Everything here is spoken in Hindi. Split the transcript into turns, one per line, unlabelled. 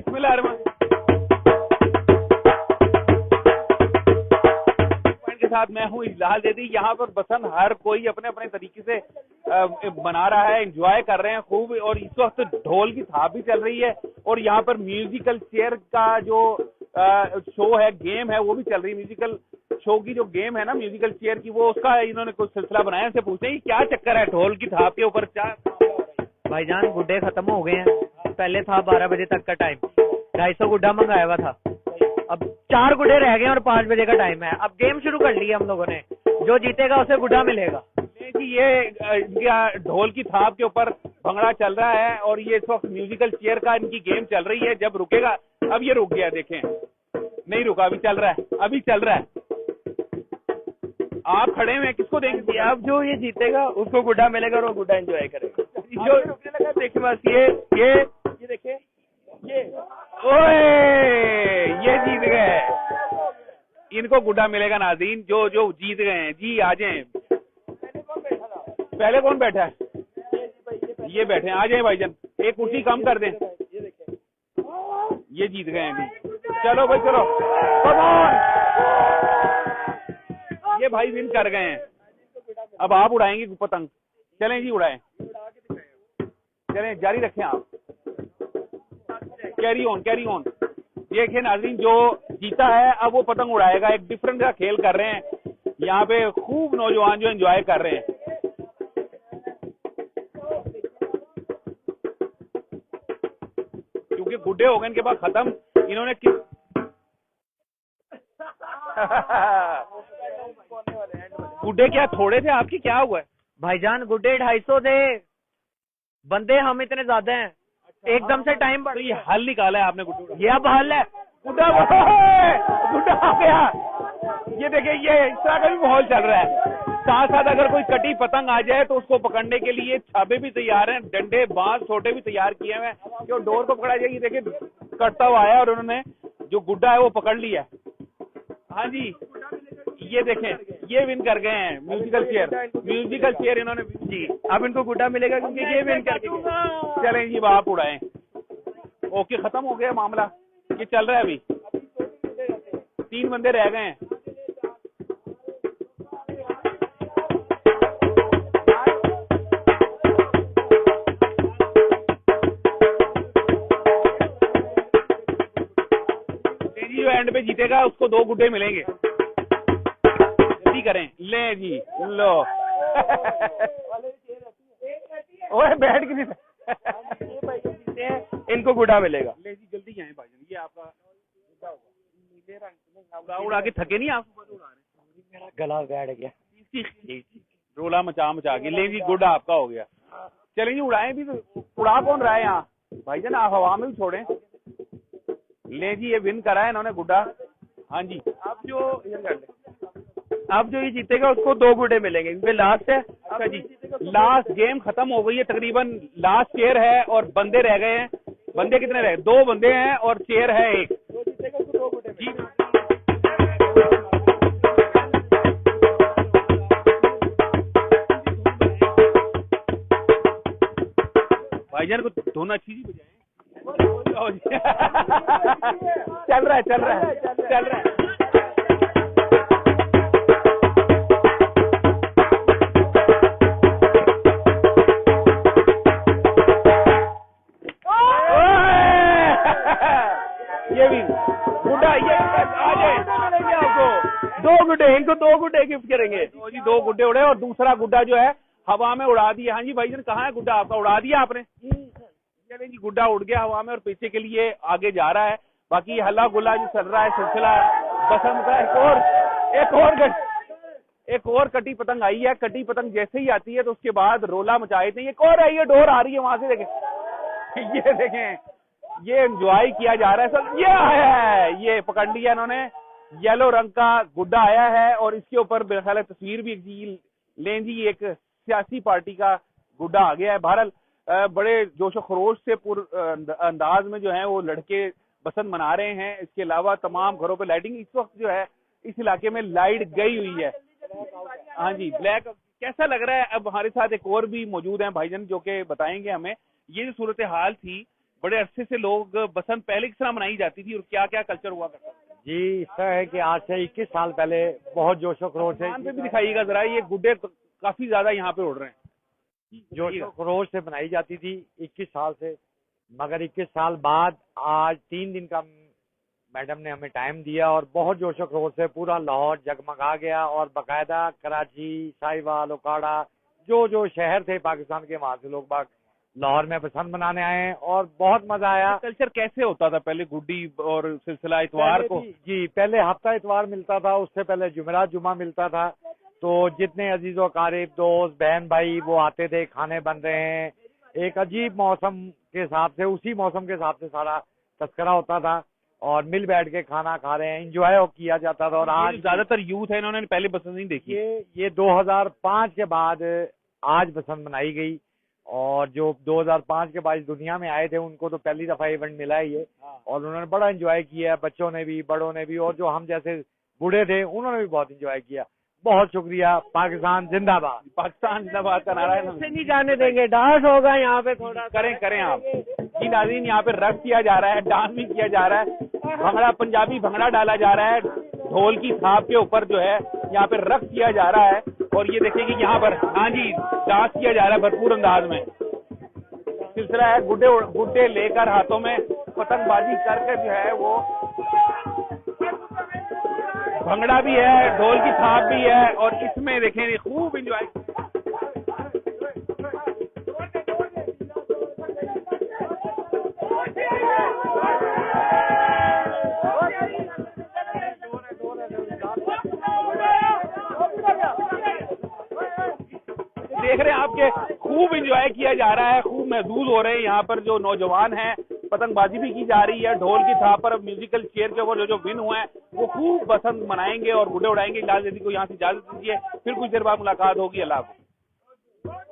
बिस्मिल्लाहिर्रहमानिर्रहीम के साथ मैं हूँ इजलाल देदी। यहाँ पर बसन हर कोई अपने अपने तरीके से बना रहा है, एंजॉय कर रहे हैं खूब। और इस वक्त ढोल की थाप भी चल रही है और यहाँ पर म्यूजिकल चेयर का जो शो है, गेम है, वो भी चल रही है। म्यूजिकल शो की जो गेम है ना, म्यूजिकल चेयर की, वो उसका इन्होंने कुछ सिलसिला बनाया। इनसे पूछते हैं क्या चक्कर है ढोल की थाप के ऊपर। क्या
भाईजान, गुड्डे खत्म हो गए हैं। पहले था 12 बजे तक का टाइम, 250 गुड्डा मंगाया हुआ था। अब 4 गुड्डे रह गए और 5 बजे का टाइम है। अब गेम शुरू कर ली है हम लोगों ने, जो जीतेगा उसे गुड्डा मिलेगा।
ये ढोल की थाप के ऊपर भंगड़ा चल रहा है और ये इस वक्त म्यूजिकल चेयर का इनकी गेम चल रही है। जब रुकेगा, अब ये रुक गया, देखें, नहीं रुका, अभी चल रहा है, अभी चल रहा है। आप खड़े हैं, किसको देंगे?
अब जो ये जीतेगा उसको गुड्डा मिलेगा और वो गुड्डा एंजॉय करेगा। जो रुकने लगा, देखिए बस ये देखिए, ये
ओए, ये जीत गए, इनको गुड्डा मिलेगा। नाज़रीन, जो जो जीत गए हैं जी, आ जाएं। पहले कौन बैठा है? ये बैठे हैं, आ जाए भाईजान, एक कुर्सी कम कर दें। ये जीत गए हैं जी। चलो भाई, चलो, कम ऑन। ये भाई विन कर गए हैं। अब आप उड़ाएंगे पतंग? चलें जी, उड़ाएं, चलें, जारी रखें आप, कैरी ऑन, कैरी ऑन। देखिए नाज़रीन, जो जीता है अब वो पतंग उड़ाएगा। एक डिफरेंट का खेल कर रहे हैं यहाँ पे, खूब नौजवान जो एंजॉय कर रहे हैं। क्योंकि गुड्डे हो गए इनके पास खत्म, इन्होंने गुड्डे क्या थोड़े थे आपकी? क्या हुआ है
भाईजान? गुड्डे 250 थे, बंदे हम इतने ज्यादा हैं। एकदम से टाइम बढ़,
ये हल निकाला है आपने गुड्डे?
ये अब हल है।
गुड्डा गुड्डा आ गया। ये देखिए, ये इस तरह का भी माहौल चल रहा है। साथ साथ अगर कोई कटी पतंग आ जाए तो उसको पकड़ने के लिए छाबे भी तैयार हैं, डंडे, बांस, छोटे भी तैयार किए हुए हैं जो डोर को पकड़ा जाएगी। देखिए, कटता हुआ आया और उन्होंने जो गुड्डा है वो पकड़ लिया। हाँ जी, ये देखें, ये विन कर गए हैं म्यूजिकल चेयर। म्यूजिकल चेयर इन्होंने जी, अब इनको गुड्डा मिलेगा क्योंकि ये विन करके गए। चलें जी, आप उड़ाएं। ओके, खत्म हो गया मामला, ये चल रहा है अभी। 3 बंदे रह गए हैं। जो एंड पे जीतेगा उसको 2 गुड्डे मिलेंगे। जल्दी करें, ले जी, लो। ओए, बैठ के नहीं,
इनको गुड्डा मिलेगा।
ले जी, जल्दी जाएं भाईजान, ये आपका उड़ा के थके नहीं आप?
मेरा गला बैठ गया,
रोला मचा मचा के। ले जी, गुड्डा आपका हो गया। चलें जी, उड़ाएं भी तो। उड़ा कौन रहा है यहाँ भाईजान? आप हवा में भी छोड़ें। ले जी, ये विन करा है इन्होंने गुड्डा। हाँ जी,
अब जो ये जीतेगा उसको 2 गुड्डे मिलेंगे क्योंकि लास्ट है।
अच्छा जी, लास्ट गेम खत्म हो गई है तकरीबन। लास्ट चेयर है और बंदे रह गए हैं। बंदे कितने रहे? 2 बंदे हैं और चेयर है 1 जी। भाईजान को धुन अच्छी सी बजाएं। चल रहा है, चल रहा है, चल रहा है। ये भी गुड्डा, ये आ जाए, आपको
2 गुड्डे, इनको 2 गुड्डे गिफ्ट करेंगे।
तो जी 2 गुड्डे उड़े और दूसरा गुड्डा जो है हवा में उड़ा दिया। हाँ जी भाईजान, कहाँ है गुड्डा आपका? उड़ा दिया आपने? चलें जी, गुड्डा उड़ गया हवा में और पीछे के लिए आगे जा रहा है। बाकी हल्ला गुल्ला जो चल रहा है सिलसिला बसंत का। एक और कटी पतंग आई है। कटी पतंग जैसे ही आती है तो उसके बाद रोला मचाए थे। एक और आई है, डोर आ रही है वहां से, देखें, ये देखें, ये एंजॉय किया जा रहा है सब। ये आया है, ये पकड़ लिया इन्होंने। येलो रंग का गुड्डा आया है और इसके ऊपर मेरा ख्याल है तस्वीर भी लें जी, एक सियासी पार्टी का गुड्डा आ गया है। बहरहाल बड़े जोशो खरोश से अंदाज में जो है वो लड़के बसंत मना रहे हैं। इसके अलावा तमाम घरों पे लाइटिंग, इस वक्त जो है इस इलाके में लाइट गई हुई है। हाँ जी, ब्लैक कैसा लग रहा है? अब हमारे साथ एक और भी मौजूद हैं भाईजान जो कि बताएंगे हमें। ये जो सूरत हाल थी बड़े अरसे से लोग बसंत पहले किस तरह मनाई जाती थी और क्या क्या कल्चर हुआ करता था?
जी, इस तरह है कि आज से 21 साल पहले बहुत जोशो खरोश
आसमान पे भी दिखाइएगा जरा, ये गुड्डे काफी ज्यादा यहाँ पे उड़ रहे हैं।
जोशो खरोश से बनाई जाती थी 21 साल से, मगर 21 साल बाद आज 3 दिन का मैडम ने हमें टाइम दिया और बहुत जोशो खरोश से पूरा लाहौर जगमगा गया और बाकायदा कराची, साहिवाल, ओकाड़ा, जो जो शहर थे पाकिस्तान के, वहां से लोग बाग लाहौर में बसंत मनाने आए हैं और बहुत मजा आया।
कल्चर कैसे होता था पहले गुड्डी और सिलसिला इतवार को?
जी, पहले हफ्ता इतवार मिलता था, उससे पहले जुमेरात जुमा मिलता था। तो जितने अजीज व कारिब, दोस्त, बहन भाई वो आते थे, खाने बन रहे हैं, एक अजीब मौसम के हिसाब से, उसी मौसम के हिसाब से सारा तस्करा होता था और मिल बैठ के खाना खा रहे हैं, इंजॉय किया जाता था। और आज
ज्यादातर यूथ है, इन्होंने पहले बसंत नहीं देखी।
ये 2005 के बाद आज बसंत मनाई गई और जो 2005 के बाद दुनिया में आए थे उनको तो पहली दफा इवेंट मिला है ये, और उन्होंने बड़ा एंजॉय किया है, बच्चों ने भी, बड़ों ने भी, और जो हम जैसे बूढ़े थे उन्होंने भी बहुत एंजॉय किया। बहुत शुक्रिया। पाकिस्तान जिंदाबाद।
पाकिस्तान जिंदाबाद का नारा है।
नहीं जाने देंगे, डांस होगा यहाँ पे थोड़ा।
करें आप जी नाज़रीन, यहाँ पे रक्स किया जा रहा है, डांस भी किया जा रहा है, भंगड़ा, पंजाबी भंगड़ा डाला जा रहा है, ढोल की थाप के ऊपर जो है यहाँ पे रक्स किया जा रहा है। और ये देखिए कि यहाँ पर, हाँ जी, डांस किया जा रहा है भरपूर अंदाज में। सिलसिला है गुड्डे लेकर हाथों में पतंगबाजी करके जो है वो भंगड़ा भी है, ढोल की थाप भी है, और इसमें देखें खूब एंजॉय। देख रहे हैं आपके, खूब एंजॉय किया जा रहा है, खूब महसूस हो रहे हैं यहाँ पर जो नौजवान हैं, पतंगबाजी भी की जा रही है, ढोल की थाप पर म्यूजिकल चेयर के ऊपर जो विन हुए हैं वो खूब बसंत मनाएंगे और गुड्डे उड़ाएंगे। इजाजत को यहाँ से इजाजत दीजिए, फिर कुछ देर बाद मुलाकात होगी। अल्लाह हाफ़िज़।